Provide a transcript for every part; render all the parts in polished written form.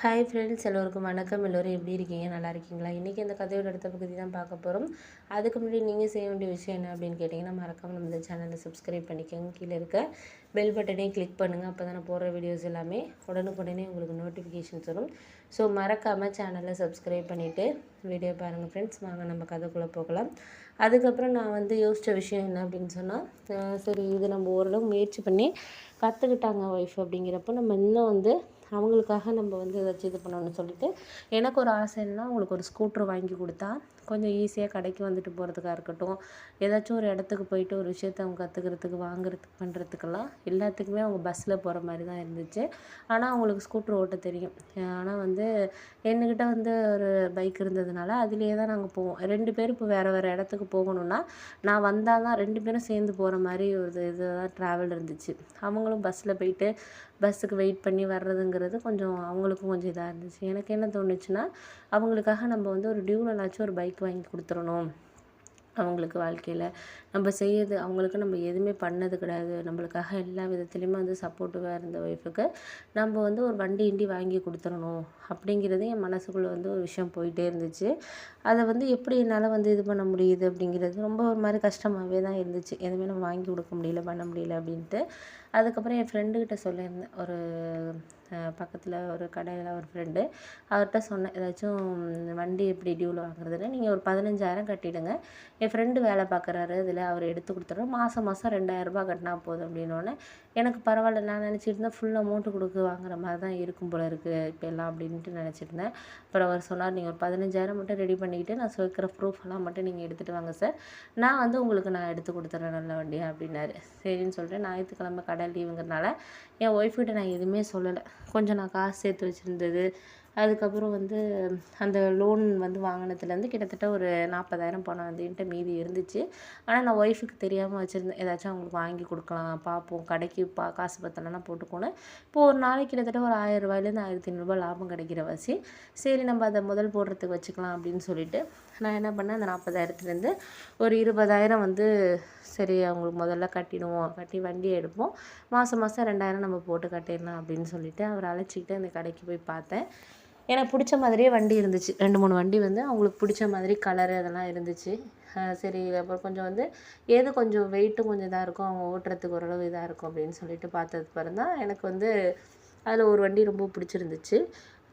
Hi friends, எல்லோருக்கும் வணக்கம். எல்லோரும் எப்படி இருக்கீங்க? நல்லா இருக்கீங்களா? இன்றைக்கி இந்த கதையோட அடுத்த பகுதி தான் பார்க்க போகிறோம். அதுக்கு முன்னாடி நீங்கள் செய்ய வேண்டிய விஷயம் என்ன அப்படின்னு கேட்டிங்கன்னா, மறக்காமல் நம்ம இந்த சேனலை சப்ஸ்கிரைப் பண்ணிக்கோங்க. கீழே இருக்க பெல் பட்டனையும் கிளிக் பண்ணுங்கள். அப்போ தான் நான் போடுற வீடியோஸ் எல்லாமே உடனுக்குடனே உங்களுக்கு நோட்டிஃபிகேஷன்ஸ் வரும். ஸோ மறக்காமல் சேனலை சப்ஸ்கிரைப் பண்ணிவிட்டு வீடியோ பாருங்கள் ஃப்ரெண்ட்ஸ். வாங்க நம்ம கதைக்குள்ளே போகலாம். அதுக்கப்புறம் நான் யோசித்த விஷயம் என்ன அப்படின்னு சொன்னால், சரி இது நம்ம ஓரளவு முயற்சி பண்ணி கற்றுக்கிட்டாங்க ஒய்ஃப் அப்படிங்கிறப்போ நம்ம இன்னும் அவங்களுக்காக நம்ம ஏதாச்சும் இது பண்ணணும்னு சொல்லிட்டு எனக்கு ஒரு ஆசை என்னன்னா, அவங்களுக்கு ஒரு ஸ்கூட்ரு வாங்கி கொடுத்தா கொஞ்சம் ஈஸியாக கடைக்கு வந்துட்டு போகிறதுக்காக இருக்கட்டும், ஏதாச்சும் ஒரு இடத்துக்கு போயிட்டு ஒரு விஷயத்தை அவங்க கற்றுக்கிறதுக்கு வாங்குறதுக்கு பண்ணுறதுக்கெல்லாம் எல்லாத்துக்குமே அவங்க பஸ்ஸில் போகிற மாதிரி தான் இருந்துச்சு. ஆனால் அவங்களுக்கு ஸ்கூட்ரு ஓட்ட தெரியும். ஆனால் என்கிட்ட ஒரு பைக் இருந்ததுனால அதிலேயே தான் நாங்கள் போவோம். 2 பேரும் இப்போ வேறு வேறு இடத்துக்கு போகணுன்னா நான் வந்தால் தான் 2 பேரும் சேர்ந்து போகிற மாதிரி ஒரு இதுதான் ட்ராவல் இருந்துச்சு. அவங்களும் பஸ்ஸில் போயிட்டு பஸ்ஸுக்கு வெயிட் பண்ணி வர்றதுங்கிறது கொஞ்சம் அவங்களுக்கும் கொஞ்சம் இதாக இருந்துச்சு. எனக்கு என்ன தோணுச்சுன்னா, அவங்களுக்காக நம்ம ஒரு டியூவலாச்சும் ஒரு பைக் வாங்கி கொடுத்துறணும். அவங்களுக்கு வாழ்க்கையில் நம்ம செய்யறது அவங்களுக்கு நம்ம எதுவுமே பண்ணது கிடையாது. நம்மளுக்காக எல்லா விதத்துலேயுமே சப்போர்ட்டிவாக இருந்த ஒய்ஃபுக்கு நம்ம ஒரு வண்டி கிண்டி வாங்கி கொடுத்துறணும் அப்படிங்கிறது என் மனசுக்குள்ளே ஒரு விஷயம் போயிட்டே இருந்துச்சு. அதை எப்படி என்னால் இது பண்ண முடியுது அப்படிங்கிறது ரொம்ப ஒரு மாதிரி கஷ்டமாகவே தான் இருந்துச்சு. எதுவுமே நம்ம வாங்கி கொடுக்க முடியல, பண்ண முடியல அப்படின்ட்டு. அதுக்கப்புறம் என் ஃப்ரெண்டுக்கிட்ட சொல்லியிருந்தேன். ஒரு பக்கத்தில் ஒரு கடையில் ஒரு ஃப்ரெண்டு, அவர்கிட்ட சொன்னேன், ஏதாச்சும் வண்டி எப்படி டியூவில் வாங்குறதுன்னு. நீங்கள் ஒரு 15,000 கட்டிவிடுங்க, என் ஃப்ரெண்டு வேலை பார்க்குறாரு, அதில் அவர் எடுத்து கொடுத்துட்றோம், மாதம் 2,000 கட்டினா போதும் அப்படின்னோடனே எனக்கு பரவாயில்ல. நான் நினச்சிட்டு இருந்தேன் ஃபுல் அமௌண்ட்டு கொடுத்து வாங்குற மாதிரி தான் இருக்கும் போல இருக்குது இப்போ எல்லாம் அப்படின்ட்டு நினச்சிருந்தேன். அப்புறம் அவர் சொன்னார், நீங்கள் ஒரு 15,000 மட்டும் ரெடி பண்ணிக்கிட்டு நான் சொல்கிற ப்ரூஃப் எல்லாம் மட்டும் நீங்கள் எடுத்துகிட்டு வாங்க சார், நான் உங்களுக்கு நான் எடுத்து கொடுத்துட்றேன் நல்ல வண்டியா அப்படின்னாரு. சரின்னு சொல்லிட்டு ஞாயிற்றுக்கிழமை கடை லீவுங்கிறனால என் ஒய்ஃப்கிட்ட நான் எதுவுமே சொல்லலை. கொஞ்சம் நான் காசு சேர்த்து வச்சுருந்தது, அதுக்கப்புறம் அந்த லோன் வாங்கினதுலேருந்து கிட்டத்தட்ட ஒரு 40,000 பணம் என்கிட்ட மீதி இருந்துச்சு. ஆனால் நான் ஒய்ஃபுக்கு தெரியாமல் வச்சுருந்தேன். ஏதாச்சும் அவங்களுக்கு வாங்கி கொடுக்கலாம், பார்ப்போம், கடைக்கு காசு பத்தலைன்னா போட்டுக்கோன்னு. இப்போது ஒரு நாளைக்கு கிட்டத்தட்ட ஒரு ரூ. 1,000 1,500 லாபம் கிடைக்கிற வசி, சரி நம்ம அதை முதல் போடுறதுக்கு வச்சுக்கலாம் அப்படின்னு சொல்லிட்டு நான் என்ன பண்ணேன், அந்த 40,000த்துலேருந்து ஒரு 20,000 சரி அவங்களுக்கு முதல்ல கட்டிடுவோம், கட்டி வண்டியை எடுப்போம், மாதம் 2,000 நம்ம போட்டு கட்டிடலாம் அப்படின்னு சொல்லிட்டு அவரை அழைச்சிக்கிட்டு அந்த கடைக்கு போய் பார்த்தேன். எனக்கு பிடிச்ச மாதிரியே வண்டி இருந்துச்சு. 2, 3 வண்டி அவங்களுக்கு பிடிச்ச மாதிரி கலரு அதெல்லாம் இருந்துச்சு. சரி அப்புறம் கொஞ்சம் எது கொஞ்சம் வெயிட்டும் கொஞ்சம் இதாக இருக்கும், அவங்க ஓட்டுறதுக்கு ஓரளவு இதாக இருக்கும் அப்படின்னு சொல்லிட்டு பார்த்ததுக்கு அப்புறம் தான் எனக்கு அதில் ஒரு வண்டி ரொம்ப பிடிச்சிருந்துச்சு.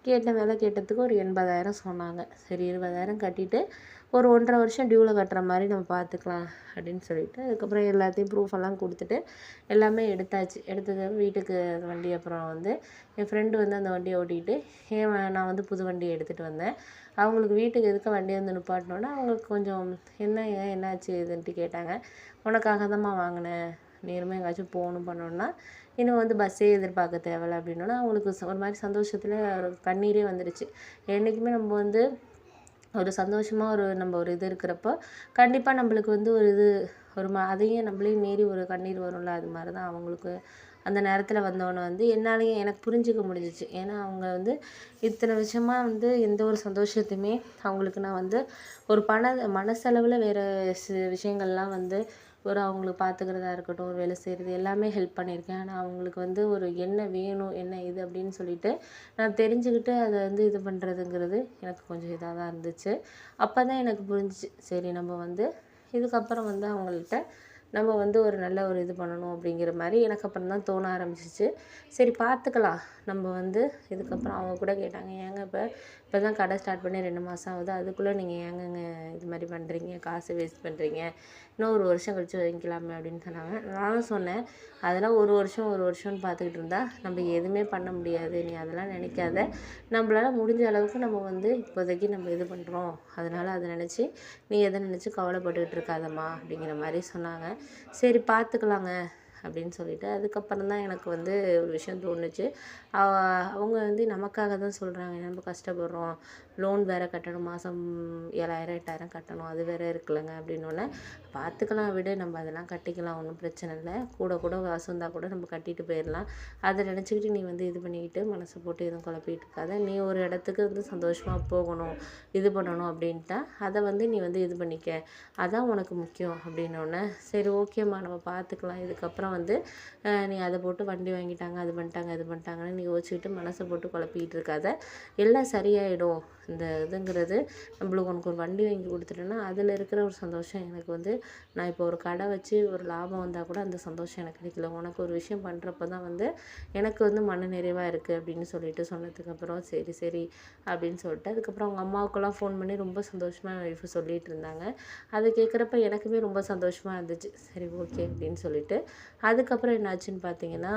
கேட்ட விலை கேட்டதுக்கு ஒரு 80,000 சொன்னாங்க. சரி 20,000 கட்டிட்டு ஒரு 1.5 வருஷம் டியூவில் கட்டுற மாதிரி நம்ம பார்த்துக்கலாம் அப்படின்னு சொல்லிட்டு அதுக்கப்புறம் எல்லாத்தையும் ப்ரூஃப் எல்லாம் கொடுத்துட்டு எல்லாமே எடுத்தாச்சு. எடுத்தது வீட்டுக்கு அந்த வண்டி அப்புறம் என் ஃப்ரெண்டு அந்த வண்டியை ஓட்டிகிட்டு நான் புது வண்டியை எடுத்துகிட்டு வந்தேன். அவங்களுக்கு வீட்டுக்கு எதுக்க வண்டியை நிப்பாட்டினோன்னா அவங்களுக்கு கொஞ்சம் என்னாச்சு இதுன்ட்டு கேட்டாங்க. உனக்காக தான்மா வாங்கினேன், நேரமாக எங்கேயாச்சும் போகணும் பண்ணோன்னா இன்னும் பஸ்ஸே எதிர்பார்க்க தேவையில்ல அப்படின்னோன்னா அவங்களுக்கு ஒரு மாதிரி சந்தோஷத்தில் ஒரு கண்ணீரே வந்துடுச்சு. என்றைக்குமே நம்ம ஒரு சந்தோஷமாக நம்ம ஒரு இது இருக்கிறப்போ கண்டிப்பாக நம்மளுக்கு ஒரு இது அதையும் நம்மளையும் மீறி ஒரு கண்ணீர் வரும்ல, அது மாதிரி தான் அவங்களுக்கு அந்த நேரத்தில் வந்தவொடனே என்னாலேயும் எனக்கு புரிஞ்சிக்க முடிஞ்சிச்சு. ஏன்னா அவங்க இத்தனை விஷயமாக எந்த ஒரு சந்தோஷத்தையுமே அவங்களுக்கு நான் ஒரு மனசளவில் வேறு விஷயங்கள்லாம் அவங்களுக்கு பார்த்துக்கிறதா இருக்கட்டும், ஒரு வேலை செய்கிறது எல்லாமே ஹெல்ப் பண்ணியிருக்கேன். ஆனால் அவங்களுக்கு ஒரு என்ன வேணும், என்ன இது அப்படின்னு சொல்லிட்டு நான் தெரிஞ்சுக்கிட்டு அதை இது பண்ணுறதுங்கிறது எனக்கு கொஞ்சம் இதாக தான் இருந்துச்சு. அப்போ தான் எனக்கு புரிஞ்சிச்சு, சரி நம்ம இதுக்கப்புறம் அவங்கள்ட்ட நம்ம ஒரு நல்ல ஒரு இது பண்ணணும் அப்படிங்கிற மாதிரி எனக்கு அப்புறம் தான் தோண ஆரம்பிச்சிச்சு. சரி பார்த்துக்கலாம் நம்ம இதுக்கப்புறம். அவங்க கூட கேட்டாங்க, ஏங்க இப்போ தான் கடை ஸ்டார்ட் பண்ணி 2 மாதம் ஆகுது, அதுக்குள்ளே நீங்கள் ஏங்கங்க இது மாதிரி பண்ணுறீங்க, காசு வேஸ்ட் பண்ணுறீங்க, இன்னும் 1 வருஷம் கழிச்சு வாங்கிக்கலாமே அப்படின்னு சொன்னாங்க. நானும் சொன்னேன், அதெல்லாம் 1 வருஷம்னு பார்த்துக்கிட்டு இருந்தா நம்ம எதுவுமே பண்ண முடியாது, நீ அதெல்லாம் நினைக்காத, நம்மளால் முடிஞ்ச அளவுக்கு நம்ம இப்போதைக்கு நம்ம இது பண்ணுறோம், அதனால் அதை நினச்சி நீ எதை நினச்சி கவலைப்பட்டுக்கிட்டு இருக்காதம்மா அப்படிங்கிற மாதிரி சொன்னாங்க. சரி பார்த்துக்கலாங்க அப்படின்னு சொல்லிட்டு அதுக்கப்புறம் தான் எனக்கு ஒரு விஷயம் தோணுச்சு. அவங்க நமக்காக தான் சொல்கிறாங்க, நம்ம கஷ்டப்படுறோம், லோன் வேறு கட்டணும், மாதம் 7,000 8,000 கட்டணும், அது வேறு இருக்குல்லங்க அப்படின்னோடனே பார்த்துக்கலாம் விடு, நம்ம அதெல்லாம் கட்டிக்கலாம், ஒன்றும் பிரச்சனை இல்லை, கூட காசு வந்தால் கூட நம்ம கட்டிட்டு போயிடலாம், அதை நினச்சிக்கிட்டு நீ இது பண்ணிக்கிட்டு மனசை போட்டு எதுவும் குழப்பிட்டு இருக்காத, நீ ஒரு இடத்துக்கு சந்தோஷமாக போகணும், இது பண்ணணும் அப்படின்ட்டா அதை நீ இது பண்ணிக்க, அதான் உனக்கு முக்கியம் அப்படின்னோடனே சரி ஓகேம்மா நம்ம பார்த்துக்கலாம், இதுக்கப்புறம் வந்து நீ அதை போட்டு வண்டி வாங்கிட்டாங்க, அது பண்ணிட்டாங்க, இது பண்ணிட்டாங்கன்னு நீ யோசிச்சுக்கிட்டு மனசை போட்டு குழப்பிக்கிட்டு இருக்காத. எல்லாம் சரியாயிடும். இந்த இதுங்கிறது நம்மளுக்கு உனக்கு ஒரு வண்டி வாங்கி கொடுத்துட்டேன்னா அதில் இருக்கிற ஒரு சந்தோஷம் எனக்கு வந்து நான் இப்போ ஒரு கடை வச்சு ஒரு லாபம் வந்தால் கூட அந்த சந்தோஷம் எனக்கு கிடைக்கல. உனக்கு ஒரு விஷயம் பண்ணுறப்ப தான் வந்து எனக்கு வந்து மன நிறைவாக இருக்குது அப்படின்னு சொல்லிட்டு சொன்னதுக்கப்புறம் சரி சரி அப்படின்னு சொல்லிட்டு அதுக்கப்புறம் அவங்க அம்மாவுக்கெல்லாம் ஃபோன் பண்ணி ரொம்ப சந்தோஷமாக என் ஒய்ஃபு சொல்லிகிட்டு இருந்தாங்க. அது கேட்குறப்ப எனக்குமே ரொம்ப சந்தோஷமாக இருந்துச்சு. சரி ஓகே அப்படின்னு சொல்லிட்டு அதுக்கப்புறம் என்னாச்சுன்னு பார்த்தீங்கன்னா,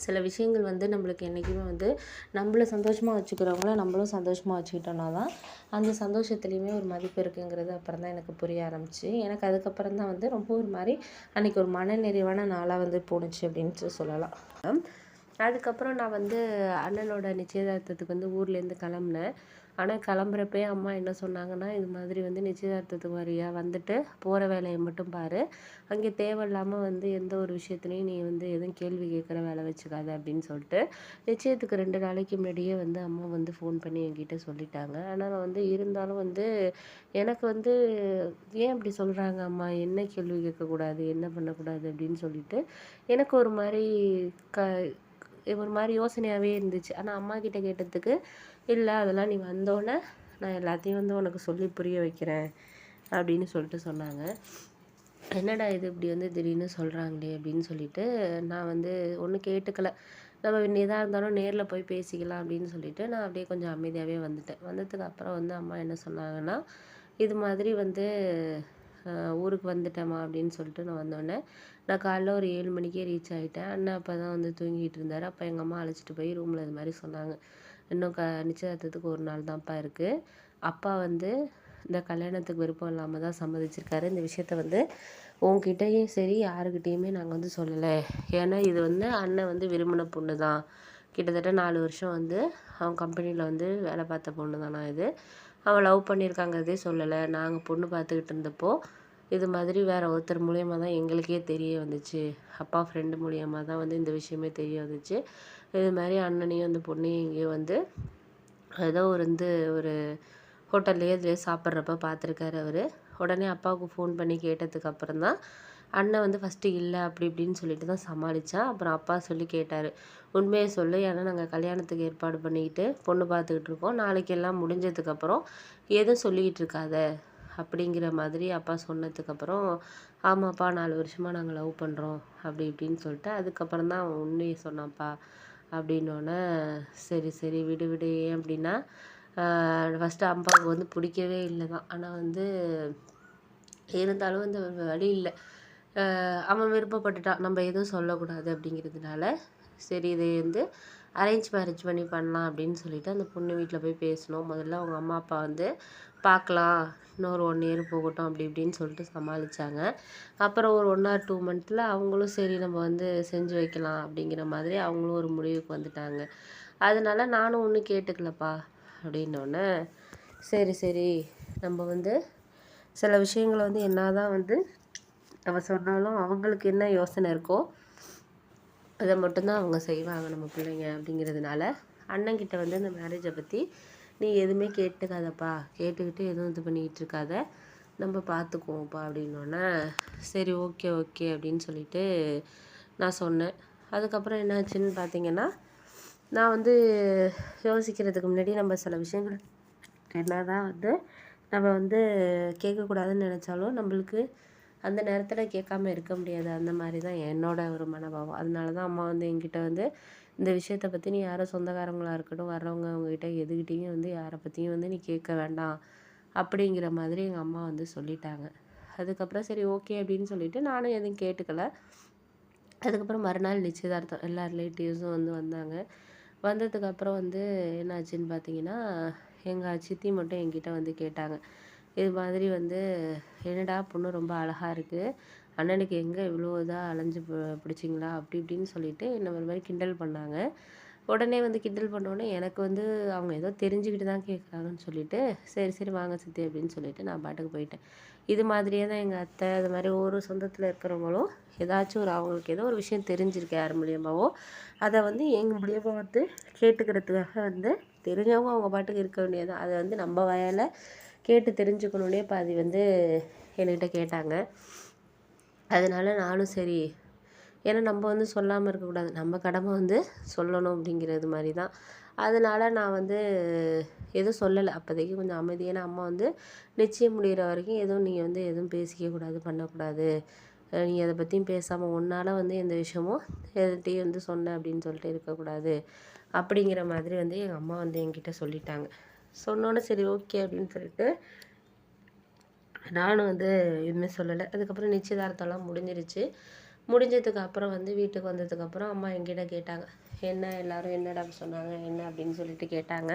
சில விஷயங்கள் வந்து நம்மளுக்கு என்றைக்குமே வந்து நம்மள சந்தோஷமாக வச்சுக்கிறவங்கள நம்மளும் சந்தோஷமாக வச்சுக்கிட்டோம்னா தான் அந்த சந்தோஷத்துலேயுமே ஒரு மதிப்பு இருக்குங்கிறது அப்புறம் தான் எனக்கு புரிய ஆரம்பிச்சு. எனக்கு அதுக்கப்புறம் தான் வந்து ரொம்ப ஒரு மாதிரி அன்றைக்கி ஒரு மன நிறைவான நாளாக வந்து போணுச்சு அப்படின்ட்டு சொல்லலாம். அதுக்கப்புறம் நான் வந்து அண்ணனோட நிச்சயதார்த்தத்துக்கு வந்து ஊர்லேருந்து கிளம்புனேன். ஆனால் கிளம்புறப்பயே அம்மா என்ன சொன்னாங்கன்னா, இது மாதிரி வந்து நிச்சயதார்த்தத்துக்கு வரியா, வந்துட்டு போகிற வேலையை மட்டும் பாரு, அங்கே தேவையில்லாமல் வந்து எந்த ஒரு விஷயத்துலையும் நீ வந்து எதுவும் கேள்வி கேட்குற வேலை வச்சுக்காத அப்படின்னு சொல்லிட்டு நிச்சயத்துக்கு 2 நாளைக்கு முன்னாடியே வந்து அம்மா வந்து ஃபோன் பண்ணி என்கிட்ட சொல்லிட்டாங்க. ஆனால் நான் வந்து இருந்தாலும் வந்து எனக்கு வந்து ஏன் இப்படி சொல்கிறாங்க அம்மா, என்ன கேள்வி கேட்கக்கூடாது, என்ன பண்ணக்கூடாது அப்படின்னு சொல்லிட்டு எனக்கு ஒரு மாதிரி க ஒரு மாதிரி யோசனையாகவே இருந்துச்சு. ஆனால் அம்மாக்கிட்ட கேட்டதுக்கு, இல்லை அதெல்லாம் நீ வந்தோடனே நான் எல்லாத்தையும் வந்து உனக்கு சொல்லி புரிய வைக்கிறேன் அப்படின்னு சொல்லிட்டு சொன்னாங்க. என்னடா இது இப்படி வந்து திடீர்னு சொல்கிறாங்களே அப்படின்னு சொல்லிட்டு நான் வந்து ஒன்றும் கேட்டுக்கல. நம்ம எதாக இருந்தாலும் நேரில் போய் பேசிக்கலாம் அப்படின்னு சொல்லிட்டு நான் அப்படியே கொஞ்சம் அமைதியாகவே வந்துட்டேன். வந்ததுக்கு அப்புறம் வந்து அம்மா என்ன சொன்னாங்கன்னா, இது மாதிரி வந்து ஊருக்கு வந்துட்டேம்மா அப்படின்னு சொல்லிட்டு நான் வந்தோடனே நான் காலைல ஒரு 7 மணிக்கே ரீச் ஆகிட்டேன். அண்ணன் அப்போ தான் வந்து தூங்கிட்டு இருந்தார். அப்போ எங்கள் அம்மா அழைச்சிட்டு போய் ரூமில் இது மாதிரி சொன்னாங்க, இன்னும் நிச்சயதார்த்தத்துக்கு ஒரு நாள் தான்ப்பா இருக்குது. அப்பா வந்து இந்த கல்யாணத்துக்கு விருப்பம் இல்லாமல் தான் சம்மதிச்சிருக்காரு. இந்த விஷயத்த வந்து உங்ககிட்டயும் சரி யாருக்கிட்டேயுமே நாங்கள் வந்து சொல்லலை. ஏன்னா இது வந்து அண்ணன் வந்து விரும்பின பொண்ணு தான். கிட்டத்தட்ட 4 வருஷம் வந்து அவன் கம்பெனியில் வந்து வேலை பார்த்த பொண்ணு தானா இது. அவன் லவ் பண்ணியிருக்காங்கிறதே சொல்லலை. நாங்கள் பொண்ணு பார்த்துக்கிட்டு இருந்தப்போ இது மாதிரி வேறு ஒருத்தர் மூலியமாக தான் எங்களுக்கே தெரிய வந்துச்சு. அப்பா ஃப்ரெண்டு மூலியமாக தான் வந்து இந்த விஷயமே தெரிய வந்துச்சு. இது மாதிரி அண்ணனையும் அந்த பொண்ணையும் எங்கேயோ வந்து ஏதோ ஒரு ஹோட்டல்லையோ இதுலையோ சாப்பிட்றப்ப பார்த்துருக்காரு அவர். உடனே அப்பாவுக்கு ஃபோன் பண்ணி கேட்டதுக்கு அப்புறம் தான் அண்ணன் வந்து ஃபஸ்ட்டு இல்லை அப்படி இப்படின்னு சொல்லிட்டு தான் சமாளித்தான். அப்புறம் அப்பா சொல்லி கேட்டார், உண்மையை சொல்லு, ஏன்னா நாங்கள் கல்யாணத்துக்கு ஏற்பாடு பண்ணிக்கிட்டு பொண்ணு பார்த்துக்கிட்டு இருக்கோம், நாளைக்கு எல்லாம் முடிஞ்சதுக்கப்புறம் எதுவும் சொல்லிக்கிட்டு இருக்காத அப்படிங்கிற மாதிரி அப்பா சொன்னதுக்கப்புறம், ஆமாப்பா 4 வருஷமாக நாங்கள் லவ் பண்ணுறோம் அப்படி இப்படின்னு சொல்லிட்டு அதுக்கப்புறம் தான் அவன் உண்மையை சொன்னான்ப்பா அப்படின்னோடனே, சரி சரி விடு விடு. ஏன் அப்படின்னா ஃபஸ்ட்டு அப்பாவுக்கு வந்து பிடிக்கவே இல்லை தான். ஆனால் வந்து இருந்தாலும் வந்து வழி இல்லை. அவன் விருப்பப்பட்டுட்டான், நம்ம எதுவும் சொல்லக்கூடாது அப்படிங்கிறதுனால சரி இதை வந்து அரேஞ்ச் மேரேஜ் பண்ணி பண்ணலாம் அப்படின்னு சொல்லிட்டு அந்த பொண்ணு வீட்டில் போய் பேசினோம். முதல்ல அவங்க அம்மா அப்பா வந்து பார்க்கலாம், இன்னொரு 1 இயர் போகட்டும் அப்படி இப்படின்னு சொல்லிட்டு சமாளித்தாங்க. அப்புறம் ஒரு 1 ஆர் 2 மந்த்தில் அவங்களும் சரி நம்ம வந்து செஞ்சு வைக்கலாம் அப்படிங்கிற மாதிரி அவங்களும் ஒரு முடிவுக்கு வந்துட்டாங்க. அதனால நானும் ஒன்றும் கேட்டுக்கலப்பா அப்படின்னோடனே, சரி சரி நம்ம வந்து சில விஷயங்களை வந்து என்ன தான் வந்து நம்ம சொன்னாலும் அவங்களுக்கு என்ன யோசனை இருக்கோ அதை மட்டும்தான் அவங்க செய்வாங்க நம்ம பிள்ளைங்க அப்படிங்கிறதுனால அண்ணன்கிட்ட வந்து இந்த மேரேஜை பற்றி நீ எதுவுமே கேட்டுக்காதப்பா, கேட்டுக்கிட்டு எதுவும் இது பண்ணிக்கிட்டு இருக்காத, நம்ம பார்த்துக்குவோம்ப்பா அப்படின்னோடனே சரி ஓகே ஓகே அப்படின்னு சொல்லிட்டு நான் சொன்னேன். அதுக்கப்புறம் என்னாச்சுன்னு பார்த்தீங்கன்னா, நான் வந்து யோசிக்கிறதுக்கு முன்னாடி நம்ம சில விஷயங்கள் என்ன தான் வந்து நம்ம வந்து கேட்கக்கூடாதுன்னு நினச்சாலும் நம்மளுக்கு அந்த நேரத்தில் கேட்காம இருக்க முடியாது. அந்த மாதிரி தான் என்னோட ஒரு மனோபாவம். அதனால தான் அம்மா வந்து என்கிட்ட வந்து இந்த விஷயத்தை பற்றி நீ யாரும் சொந்தக்காரங்களாக இருக்கட்டும் வர்றவங்க அவங்ககிட்ட எதுக்கிட்டையும் வந்து யாரை பற்றியும் வந்து நீ கேட்க வேண்டாம் அப்படிங்கிற மாதிரி எங்கள் அம்மா வந்து சொல்லிட்டாங்க. அதுக்கப்புறம் சரி ஓகே அப்படின்னு சொல்லிட்டு நானும் எதுவும் கேட்டுக்கல. அதுக்கப்புறம் மறுநாள் நிச்சயதார்த்தம் எல்லா ரிலேட்டிவ்ஸும் வந்து வந்தாங்க. வந்ததுக்கப்புறம் வந்து என்னாச்சுன்னு பார்த்தீங்கன்னா, எங்கள் சித்தி மட்டும் என்கிட்ட வந்து கேட்டாங்க, இது மாதிரி வந்து என்னடா பொண்ணு ரொம்ப அழகாக இருக்குது, அண்ணனுக்கு எங்கே இவ்வளோ இதாக அலைஞ்சு பிடிச்சிங்களா அப்படி இப்படின்னு சொல்லிட்டு என்னை ஒரு மாதிரி கிண்டல் பண்ணாங்க. உடனே வந்து கிண்டல் பண்ணோடனே எனக்கு வந்து அவங்க ஏதோ தெரிஞ்சுக்கிட்டு தான் கேட்குறாங்கன்னு சொல்லிட்டு சரி சரி வாங்க சித்தி அப்படின்னு சொல்லிட்டு நான் பாட்டுக்கு போயிட்டேன். இது மாதிரியே தான் எங்கள் அத்தை அது மாதிரி ஒரு சொந்தத்தில் இருக்கிறவங்களும் ஏதாச்சும் ஒரு அவங்களுக்கு ஏதோ ஒரு விஷயம் தெரிஞ்சிருக்கு யார் மூலியமாவோ அதை வந்து எங்கள் மூலியமாக வந்து கேட்டுக்கிறதுக்காக வந்து தெரிஞ்சவங்க அவங்க பாட்டுக்கு இருக்க வேண்டியது, அதை வந்து நம்ம வயலை கேட்டு தெரிஞ்சுக்கணுன்னே பாதி வந்து என்கிட்ட கேட்டாங்க. அதனால நானும் சரி ஏன்னா நம்ம வந்து சொல்லாமல் இருக்கக்கூடாது, நம்ம கடமை வந்து சொல்லணும் அப்படிங்கிறது மாதிரி தான். அதனால நான் வந்து எதுவும் சொல்லலை அப்போதைக்கு, கொஞ்சம் அமைதியான அம்மா வந்து நிச்சயம் முடிகிற வரைக்கும் எதுவும் நீங்கள் வந்து எதுவும் பேசிக்க கூடாது, பண்ணக்கூடாது, நீ அதை பற்றியும் பேசாமல் உன்னால் வந்து எந்த விஷயமும் எதுகிட்டையும் வந்து சொன்ன அப்படின்னு சொல்லிட்டு இருக்கக்கூடாது அப்படிங்கிற மாதிரி வந்து எங்கள் அம்மா வந்து என்கிட்ட சொல்லிட்டாங்க. சொன்னோன்னே சரி ஓகே அப்படின்னு சொல்லிட்டு நானும் வந்து எதுவுமே சொல்லலை. அதுக்கப்புறம் நிச்சயதார்த்தம்லாம் முடிஞ்சிருச்சு. முடிஞ்சதுக்கு அப்புறம் வந்து வீட்டுக்கு வந்ததுக்கப்புறம் அம்மா என்கிட்ட கேட்டாங்க, என்ன எல்லாரும் என்னடா சொன்னாங்க என்ன அப்படின்னு சொல்லிட்டு கேட்டாங்க.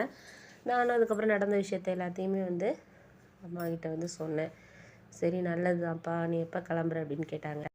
நானும் அதுக்கப்புறம் நடந்த விஷயத்த எல்லாத்தையுமே வந்து அம்மாக்கிட்ட வந்து சொன்னேன். சரி நல்லது தான்ப்பா, நீ எப்போ கிளம்புற அப்படின்னு கேட்டாங்க.